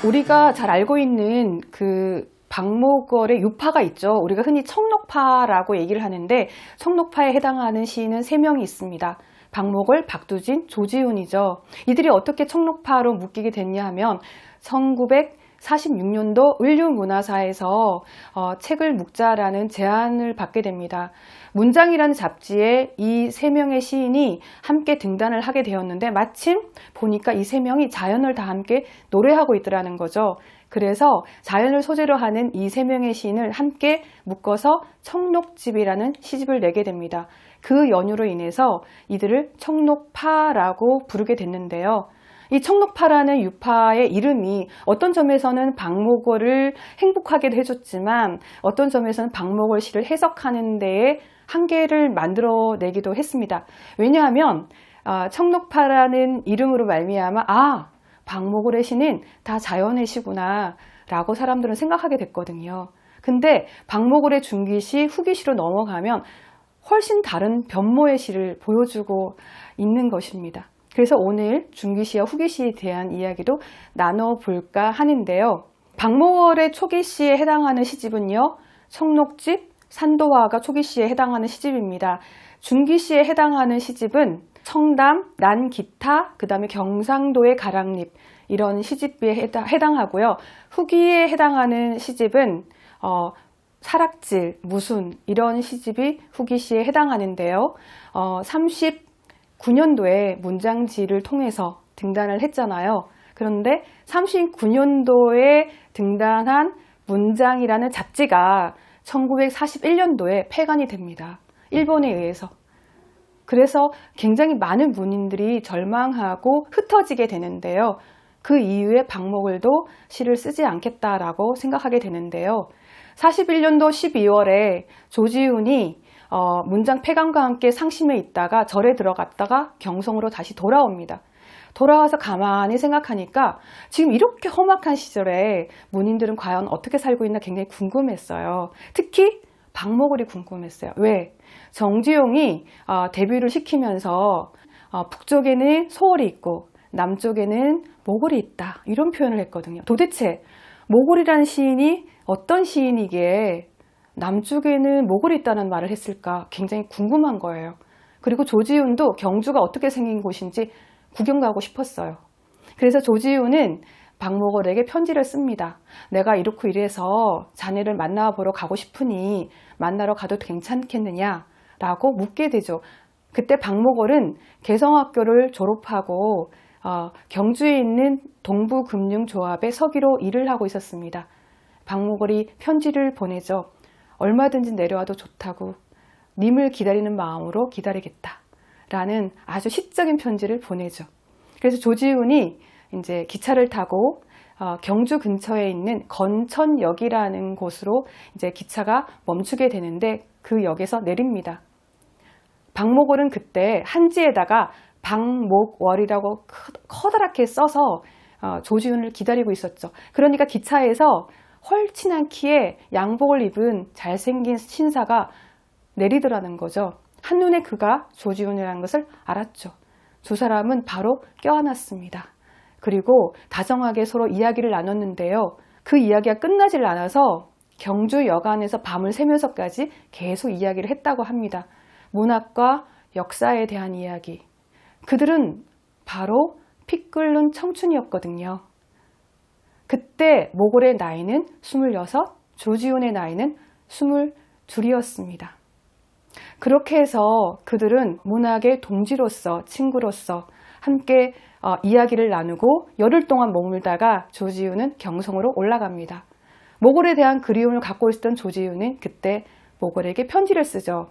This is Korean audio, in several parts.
우리가 잘 알고 있는 그 박목월의 유파가 있죠. 우리가 흔히 청록파라고 얘기를 하는데 청록파에 해당하는 시인은 3명이 있습니다. 박목월, 박두진, 조지훈이죠. 이들이 어떻게 청록파로 묶이게 됐냐 하면 1946년도 을류문화사에서 책을 묵자라는 제안을 받게 됩니다. 문장이라는 잡지에 이 3명의 시인이 함께 등단을 하게 되었는데 마침 보니까 이 3명이 자연을 다 함께 노래하고 있더라는 거죠. 그래서 자연을 소재로 하는 이 3명의 시인을 함께 묶어서 청록집이라는 시집을 내게 됩니다. 그 연유로 인해서 이들을 청록파라고 부르게 됐는데요. 이 청록파라는 유파의 이름이 어떤 점에서는 박목월을 행복하게 해줬지만 어떤 점에서는 박목월 시를 해석하는 데에 한계를 만들어내기도 했습니다. 왜냐하면 청록파라는 이름으로 말미암아 박목월의 시는 다 자연의 시구나 라고 사람들은 생각하게 됐거든요. 근데 박목월의 중기시, 후기시로 넘어가면 훨씬 다른 변모의 시를 보여주고 있는 것입니다. 그래서 오늘 중기시와 후기시에 대한 이야기도 나눠볼까 하는데요. 박목월의 초기시에 해당하는 시집은요. 청록집, 산도화가 초기시에 해당하는 시집입니다. 중기시에 해당하는 시집은 청담, 난기타, 그 다음에 경상도의 가랑잎 이런 시집에 해당하고요. 후기에 해당하는 시집은 사락질, 무순 이런 시집이 후기시에 해당하는데요. 39년도에 문장지를 통해서 등단을 했잖아요. 그런데 39년도에 등단한 문장이라는 잡지가 1941년도에 폐간이 됩니다. 일본에 의해서. 그래서 굉장히 많은 문인들이 절망하고 흩어지게 되는데요. 그 이후에 박목월도 시를 쓰지 않겠다라고 생각하게 되는데요. 41년도 12월에 조지훈이 문장 폐간과 함께 상심해 있다가 절에 들어갔다가 경성으로 다시 돌아옵니다. 돌아와서 가만히 생각하니까 지금 이렇게 험악한 시절에 문인들은 과연 어떻게 살고 있나 굉장히 궁금했어요. 특히 박목월이 궁금했어요. 왜? 정주용이 데뷔를 시키면서 북쪽에는 소월이 있고 남쪽에는 모골이 있다 이런 표현을 했거든요. 도대체 모골이라는 시인이 어떤 시인이기에 남쪽에는 모골이 있다는 말을 했을까 굉장히 궁금한 거예요. 그리고 조지훈도 경주가 어떻게 생긴 곳인지 구경 가고 싶었어요. 그래서 조지훈은 박목월에게 편지를 씁니다. 내가 이렇고 이래서 자네를 만나보러 가고 싶으니 만나러 가도 괜찮겠느냐 라고 묻게 되죠. 그때 박목월은 개성학교를 졸업하고 경주에 있는 동부금융조합의 서기로 일을 하고 있었습니다. 박목월이 편지를 보내죠. 얼마든지 내려와도 좋다고 님을 기다리는 마음으로 기다리겠다 라는 아주 시적인 편지를 보내죠. 그래서 조지훈이 이제 기차를 타고 경주 근처에 있는 건천역이라는 곳으로 이제 기차가 멈추게 되는데 그 역에서 내립니다. 박목월은 그때 한지에다가 박목월이라고 커다랗게 써서 조지훈을 기다리고 있었죠. 그러니까 기차에서 헐친한 키에 양복을 입은 잘생긴 신사가 내리더라는 거죠. 한눈에 그가 조지훈이라는 것을 알았죠. 두 사람은 바로 껴안았습니다. 그리고 다정하게 서로 이야기를 나눴는데요. 그 이야기가 끝나질 않아서 경주역 안에서 밤을 새면서까지 계속 이야기를 했다고 합니다. 문학과 역사에 대한 이야기. 그들은 바로 피 끓는 청춘이었거든요. 그때 모골의 나이는 26, 조지훈의 나이는 22이었습니다. 그렇게 해서 그들은 문학의 동지로서, 친구로서 함께 이야기를 나누고 열흘 동안 머물다가 조지훈은 경성으로 올라갑니다. 모골에 대한 그리움을 갖고 있었던 조지훈은 그때 모골에게 편지를 쓰죠.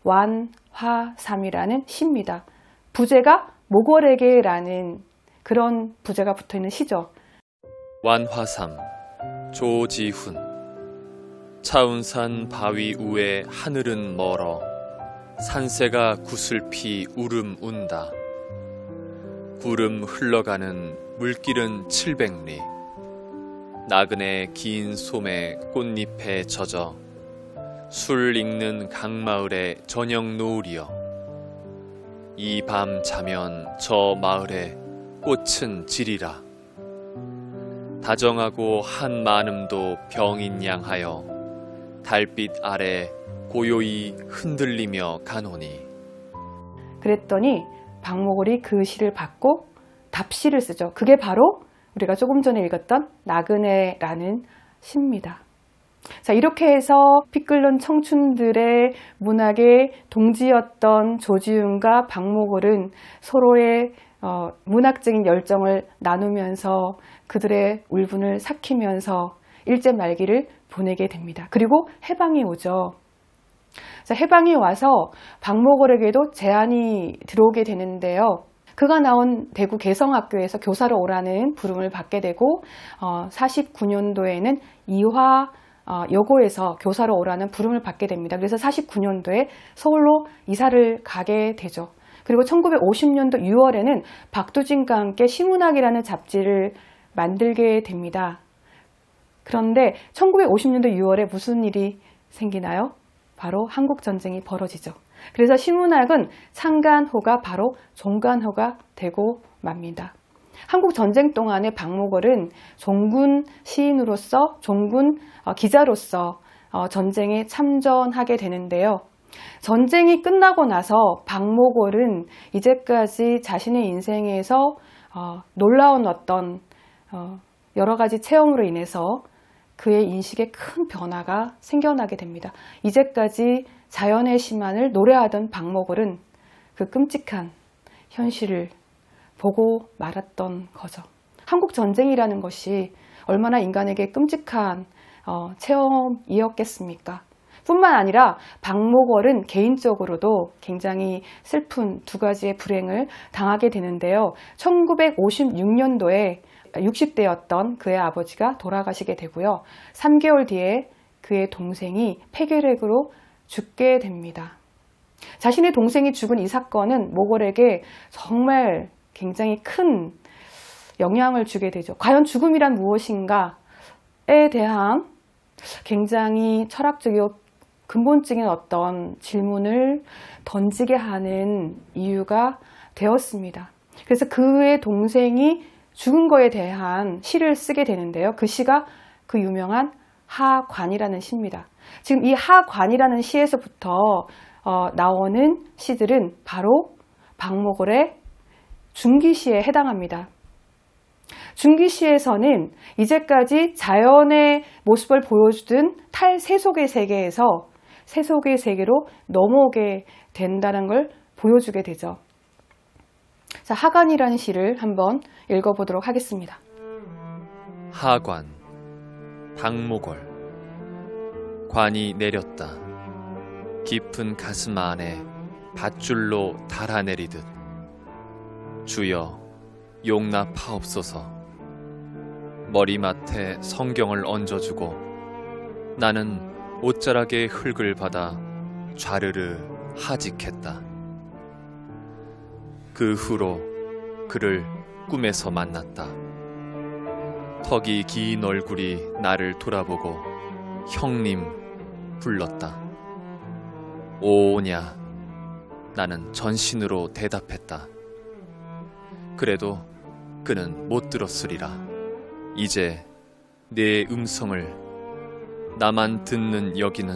완화삼이라는 시입니다. 부제가 모골에게라는 그런 부제가 붙어있는 시죠. 완화삼 조지훈 차운산 바위 우에 하늘은 멀어 산새가 구슬피 울음 운다. 구름 흘러가는 물길은 700리 나그네 긴 솜에 꽃잎에 젖어 술 익는 강마을의 저녁 노을이여 이 밤 자면 저 마을에 꽃은 지리라. 다정하고 한 마음도 병인 양하여 달빛 아래 고요히 흔들리며 가노니. 그랬더니 박목월이 그 시를 받고 답시를 쓰죠. 그게 바로 우리가 조금 전에 읽었던 나그네라는 시입니다. 자, 이렇게 해서 피 끓는 청춘들의 문학의 동지였던 조지훈과 박목월은 서로의 문학적인 열정을 나누면서 그들의 울분을 삭히면서 일제 말기를 보내게 됩니다. 그리고 해방이 오죠. 자, 해방이 와서 박목월에게도 제안이 들어오게 되는데요. 그가 나온 대구 개성학교에서 교사로 오라는 부름을 받게 되고 49년도에는 이화 여고에서 교사로 오라는 부름을 받게 됩니다. 그래서 49년도에 서울로 이사를 가게 되죠. 그리고 1950년도 6월에는 박두진과 함께 시문학이라는 잡지를 만들게 됩니다. 그런데 1950년도 6월에 무슨 일이 생기나요? 바로 한국전쟁이 벌어지죠. 그래서 시문학은 창간호가 바로 종간호가 되고 맙니다. 한국전쟁 동안에 박목월은 종군 시인으로서, 종군 기자로서 전쟁에 참전하게 되는데요. 전쟁이 끝나고 나서 박목월은 이제까지 자신의 인생에서 놀라운 어떤 여러 가지 체험으로 인해서 그의 인식에 큰 변화가 생겨나게 됩니다. 이제까지 자연의 심한을 노래하던 박목월은 그 끔찍한 현실을 보고 말았던 거죠. 한국 전쟁이라는 것이 얼마나 인간에게 끔찍한 체험이었겠습니까? 뿐만 아니라 박목월은 개인적으로도 굉장히 슬픈 두 가지의 불행을 당하게 되는데요. 1956년도에 60대였던 그의 아버지가 돌아가시게 되고요. 3개월 뒤에 그의 동생이 폐결핵으로 죽게 됩니다. 자신의 동생이 죽은 이 사건은 목월에게 정말 굉장히 큰 영향을 주게 되죠. 과연 죽음이란 무엇인가에 대한 굉장히 철학적이고 근본적인 어떤 질문을 던지게 하는 이유가 되었습니다. 그래서 그의 동생이 죽은 거에 대한 시를 쓰게 되는데요. 그 시가 그 유명한 하관이라는 시입니다. 지금 이 하관이라는 시에서부터 나오는 시들은 바로 박목월의 중기시에 해당합니다. 중기시에서는 이제까지 자연의 모습을 보여주던 탈세속의 세계에서 세속의 세계로 넘어오게 된다는 걸 보여주게 되죠. 자, 하관이라는 시를 한번 읽어보도록 하겠습니다. 하관, 박목월. 관이 내렸다. 깊은 가슴 안에 밧줄로 달아내리듯. 주여, 용납하옵소서. 머리맡에 성경을 얹어주고 나는 옷자락의 흙을 받아 좌르르 하직했다. 그 후로 그를 꿈에서 만났다. 턱이 긴 얼굴이 나를 돌아보고 형님 불렀다. 오냐, 나는 전신으로 대답했다. 그래도 그는 못 들었으리라. 이제 내 음성을 나만 듣는 여기는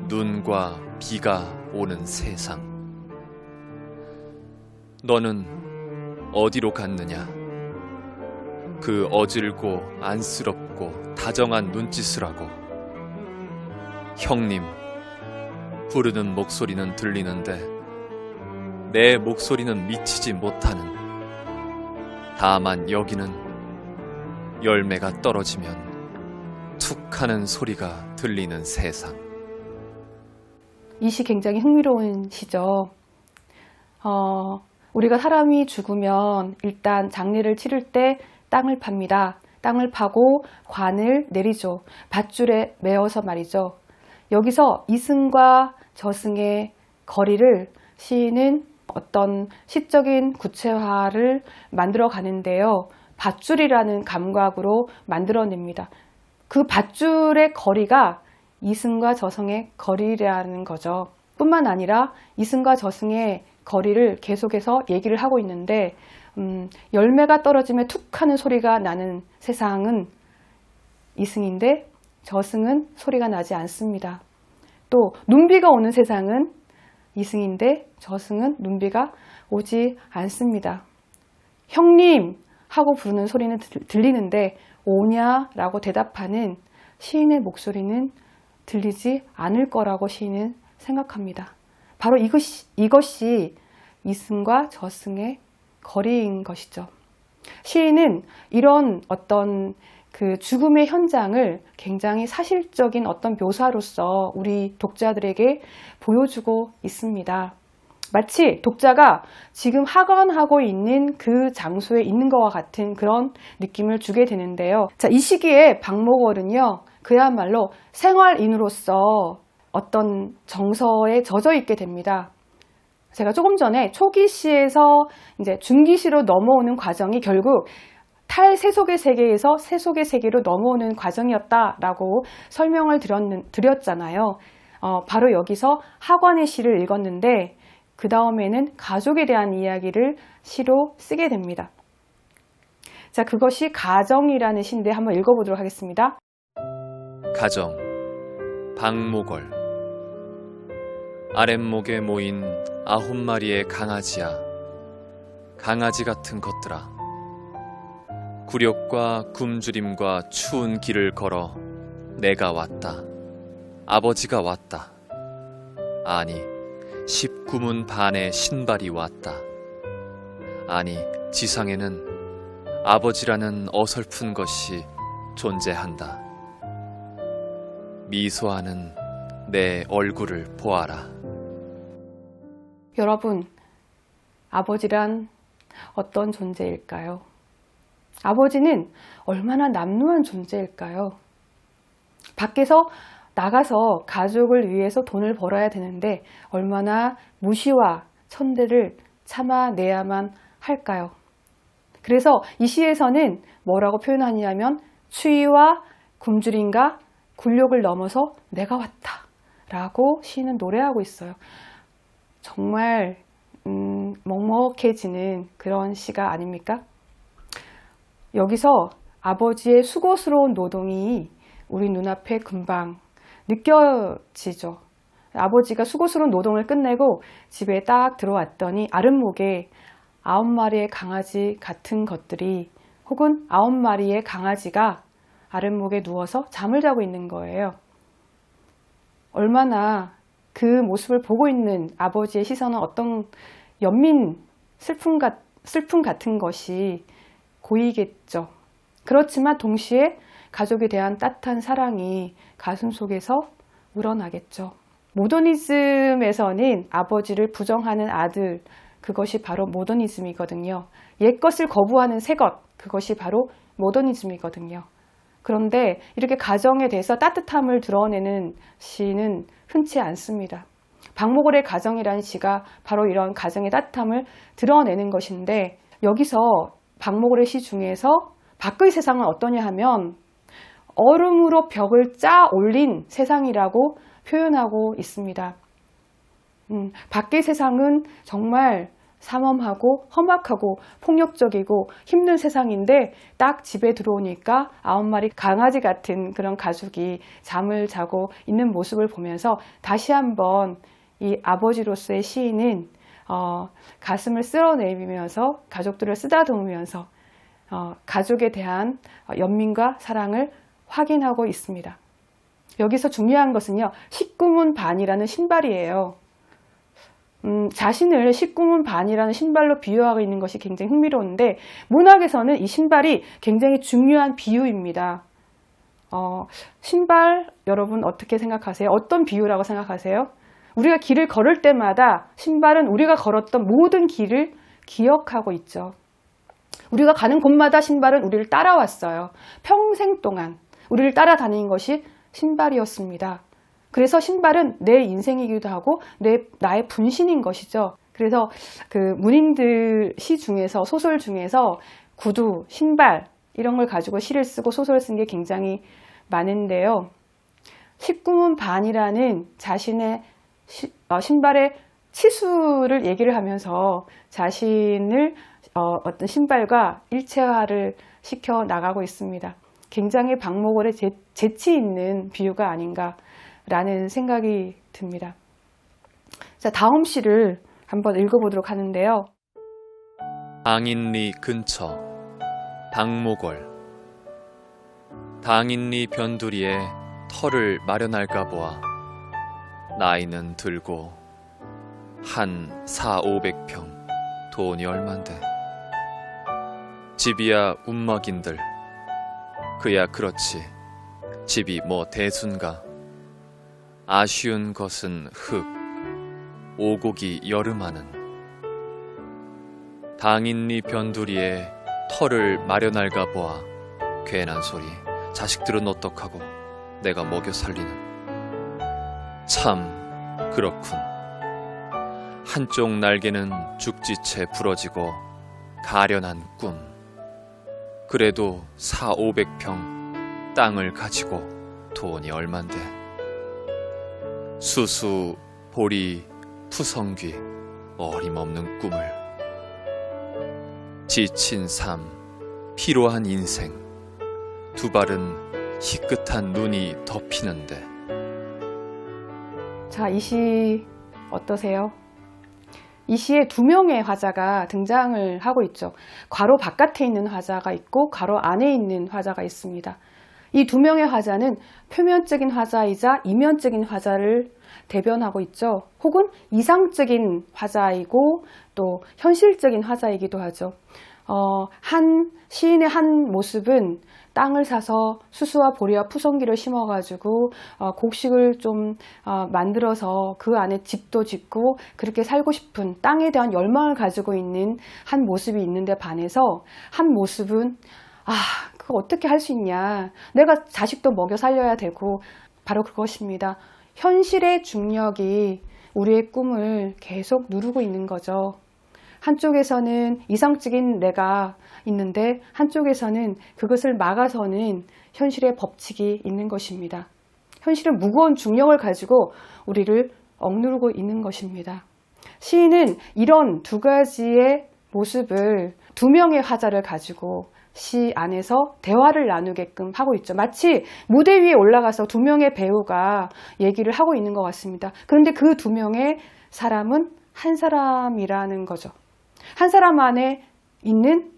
눈과 비가 오는 세상. 너는 어디로 갔느냐? 그 어질고 안쓰럽고 다정한 눈짓을 하고. 형님 부르는 목소리는 들리는데 내 목소리는 미치지 못하는. 다만 여기는 열매가 떨어지면 툭 하는 소리가 들리는 세상. 이 시 굉장히 흥미로운 시죠. 우리가 사람이 죽으면 일단 장례를 치를 때 땅을 팝니다. 땅을 파고 관을 내리죠. 밧줄에 메어서 말이죠. 여기서 이승과 저승의 거리를 시인은 어떤 시적인 구체화를 만들어 가는데요. 밧줄이라는 감각으로 만들어냅니다. 그 밧줄의 거리가 이승과 저승의 거리라는 거죠. 뿐만 아니라 이승과 저승의 거리를 계속해서 얘기를 하고 있는데 열매가 떨어지면 툭 하는 소리가 나는 세상은 이승인데 저승은 소리가 나지 않습니다. 또 눈비가 오는 세상은 이승인데 저승은 눈비가 오지 않습니다. 형님 하고 부르는 소리는 들리는데 오냐? 라고 대답하는 시인의 목소리는 들리지 않을 거라고 시인은 생각합니다. 바로 이것이 이승과 저승의 거리인 것이죠. 시인은 이런 어떤 그 죽음의 현장을 굉장히 사실적인 어떤 묘사로서 우리 독자들에게 보여주고 있습니다. 마치 독자가 지금 학원하고 있는 그 장소에 있는 것과 같은 그런 느낌을 주게 되는데요. 자, 이 시기에 박목월은요, 그야말로 생활인으로서 어떤 정서에 젖어 있게 됩니다. 제가 조금 전에 초기시에서 이제 중기시로 넘어오는 과정이 결국 탈세속의 세계에서 세속의 세계로 넘어오는 과정이었다라고 설명을 드렸잖아요. 바로 여기서 학원의 시를 읽었는데 그 다음에는 가족에 대한 이야기를 시로 쓰게 됩니다. 자, 그것이 가정이라는 시인데 한번 읽어보도록 하겠습니다. 가정, 박목월. 아랫목에 모인 9마리의 강아지야, 강아지 같은 것들아. 굴욕과 굶주림과 추운 길을 걸어 내가 왔다. 아버지가 왔다. 아니, 19문 반의 신발이 왔다. 아니, 지상에는 아버지라는 어설픈 것이 존재한다. 미소하는 내 얼굴을 보아라. 여러분, 아버지란 어떤 존재일까요? 아버지는 얼마나 남루한 존재일까요? 밖에서 나가서 가족을 위해서 돈을 벌어야 되는데 얼마나 무시와 천대를 참아내야만 할까요? 그래서 이 시에서는 뭐라고 표현하냐면 추위와 굶주림과 굴욕을 넘어서 내가 왔다 라고 시인은 노래하고 있어요. 정말 먹먹해지는 그런 시가 아닙니까? 여기서 아버지의 수고스러운 노동이 우리 눈앞에 금방 느껴지죠. 아버지가 수고스러운 노동을 끝내고 집에 딱 들어왔더니 아랫목에 9마리의 강아지 같은 것들이 혹은 9마리의 강아지가 아랫목에 누워서 잠을 자고 있는 거예요. 얼마나 그 모습을 보고 있는 아버지의 시선은 어떤 연민, 슬픔 같은 것이 고이겠죠. 그렇지만 동시에 가족에 대한 따뜻한 사랑이 가슴 속에서 우러나겠죠. 모더니즘에서는 아버지를 부정하는 아들, 그것이 바로 모더니즘이거든요. 옛것을 거부하는 새것, 그것이 바로 모더니즘이거든요. 그런데 이렇게 가정에 대해서 따뜻함을 드러내는 시는 흔치 않습니다. 박목월의 가정이라는 시가 바로 이런 가정의 따뜻함을 드러내는 것인데 여기서 박목월의 시 중에서 밖의 세상은 어떠냐 하면 얼음으로 벽을 짜 올린 세상이라고 표현하고 있습니다. 밖의 세상은 정말 삼엄하고 험악하고 폭력적이고 힘든 세상인데 딱 집에 들어오니까 9마리 강아지 같은 그런 가족이 잠을 자고 있는 모습을 보면서 다시 한번 이 아버지로서의 시인은 가슴을 쓸어내리면서 가족들을 쓰다듬으면서 가족에 대한 연민과 사랑을 확인하고 있습니다. 여기서 중요한 것은요, 19문 반이라는 신발이에요. 자신을 19문 반이라는 신발로 비유하고 있는 것이 굉장히 흥미로운데 문학에서는 이 신발이 굉장히 중요한 비유입니다. 신발 여러분 어떻게 생각하세요? 어떤 비유라고 생각하세요? 우리가 길을 걸을 때마다 신발은 우리가 걸었던 모든 길을 기억하고 있죠. 우리가 가는 곳마다 신발은 우리를 따라왔어요. 평생 동안 우리를 따라다니는 것이 신발이었습니다. 그래서 신발은 내 인생이기도 하고 나의 분신인 것이죠. 그래서 그 문인들 시 중에서 소설 중에서 구두, 신발 이런 걸 가지고 시를 쓰고 소설을 쓴 게 굉장히 많은데요. 19문 반이라는 자신의 신발의 치수를 얘기를 하면서 자신을 어떤 신발과 일체화를 시켜 나가고 있습니다. 굉장히 박목월의 재치 있는 비유가 아닌가라는 생각이 듭니다. 자, 다음 시를 한번 읽어보도록 하는데요. 당인리 근처 박목월. 당인리 변두리에 터를 마련할까 보아 나이는 들고 한 4,500평 돈이 얼만데 집이야 움막인들 그야 그렇지 집이 뭐 대순가 아쉬운 것은 흙 오곡이 여름하는 당인리 변두리에 터를 마련할까 보아 괜한 소리 자식들은 어떡하고 내가 먹여 살리는 참 그렇군 한쪽 날개는 죽지채 부러지고 가련한 꿈 그래도 4,500평 땅을 가지고 돈이 얼만데 수수 보리 푸성귀 어림없는 꿈을 지친 삶 피로한 인생 두 발은 희끗한 눈이 덮이는데 자, 이 시 어떠세요? 이 시에 두 명의 화자가 등장을 하고 있죠. 괄호 바깥에 있는 화자가 있고 괄호 안에 있는 화자가 있습니다. 이 두 명의 화자는 표면적인 화자이자 이면적인 화자를 대변하고 있죠. 혹은 이상적인 화자이고 또 현실적인 화자이기도 하죠. 한 시인의 한 모습은 땅을 사서 수수와 보리와 푸성귀를 심어가지고 곡식을 좀 만들어서 그 안에 집도 짓고 그렇게 살고 싶은 땅에 대한 열망을 가지고 있는 한 모습이 있는데 반해서 한 모습은 그거 어떻게 할 수 있냐, 내가 자식도 먹여 살려야 되고, 바로 그것입니다. 현실의 중력이 우리의 꿈을 계속 누르고 있는 거죠. 한쪽에서는 이상적인 내가 있는데 한쪽에서는 그것을 막아서는 현실의 법칙이 있는 것입니다. 현실은 무거운 중력을 가지고 우리를 억누르고 있는 것입니다. 시인은 이런 두 가지의 모습을 두 명의 화자를 가지고 시 안에서 대화를 나누게끔 하고 있죠. 마치 무대 위에 올라가서 두 명의 배우가 얘기를 하고 있는 것 같습니다. 그런데 그 두 명의 사람은 한 사람이라는 거죠. 한 사람 안에 있는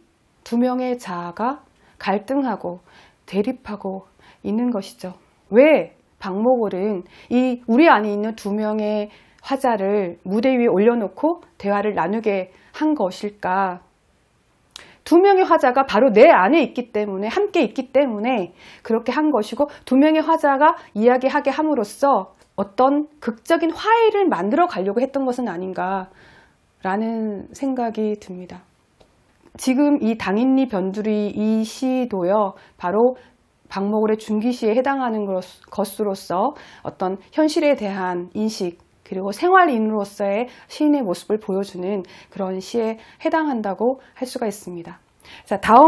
두 명의 자아가 갈등하고 대립하고 있는 것이죠. 왜 박목월은 이 우리 안에 있는 두 명의 화자를 무대 위에 올려놓고 대화를 나누게 한 것일까? 두 명의 화자가 바로 내 안에 있기 때문에, 함께 있기 때문에 그렇게 한 것이고, 두 명의 화자가 이야기하게 함으로써 어떤 극적인 화해를 만들어 가려고 했던 것은 아닌가라는 생각이 듭니다. 지금 이 당인리 변두리 이 시도요, 바로 박목월의 중기시에 해당하는 것으로서 어떤 현실에 대한 인식, 그리고 생활인으로서의 시인의 모습을 보여주는 그런 시에 해당한다고 할 수가 있습니다. 자, 다음